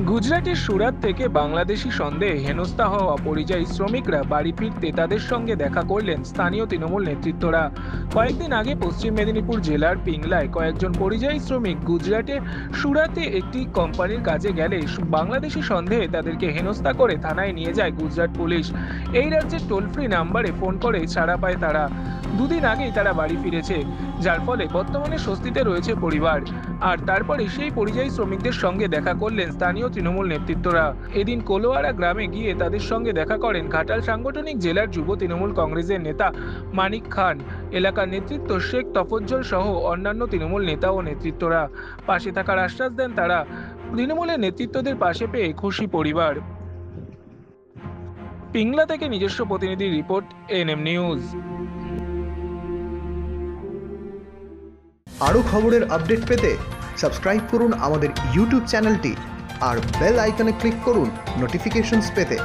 গুজরাটের সুরাত থেকে বাংলাদেশি সন্দেহে হেনস্থা হওয়া পরিযায়ী শ্রমিকরা বাড়ি ফিরতে তাদের সঙ্গে দেখা করলেন স্থানীয় তৃণমূল নেতৃত্বরা। কয়েকদিন আগে পশ্চিম মেদিনীপুর জেলার পিংলায় কয়েকজন পরিযায়ী শ্রমিক গুজরাটের সুরাতে একটি কোম্পানির কাজে গেলে বাংলাদেশি সন্দেহে তাদেরকে হেনস্থা করে থানায় নিয়ে যায় গুজরাট পুলিশ। এই রাজ্যের টোল ফ্রি নাম্বারে ফোন করে ছাড়া পায় তারা। দুদিন আগেই তারা বাড়ি ফিরেছে, যার ফলে বর্তমানে স্বস্তিতে রয়েছে পরিবার। আর তারপরে সেই পরিযায়ী শ্রমিকদের সঙ্গে দেখা করলেন স্থানীয় তৃণমূল নেতৃত্বরা। এদিন কোলোয়ারা গ্রামে গিয়ে তাদের সঙ্গে দেখা করেন ঘাটাল সাংগঠনিক জেলার যুব তৃণমূল কংগ্রেসের নেতা মানিক খান, এলাকার নেতৃত্ব শেখ তফজ্জল সহ অন্যান্য তৃণমূল নেতা ও নেতৃত্বরা। পাশে থাকার আশ্বাস দেন তারা। তৃণমূলের নেতৃত্বদের পাশে পেয়ে খুশি পরিবার। পিংলা থেকে নিজস্ব প্রতিনিধি রিপোর্ট, এনএম নিউজ। আরও খবরের আপডেট পেতে সাবস্ক্রাইব করুন আমাদের ইউটিউব চ্যানেলটি আর বেল আইকনে ক্লিক করুন নোটিফিকেশনস পেতে।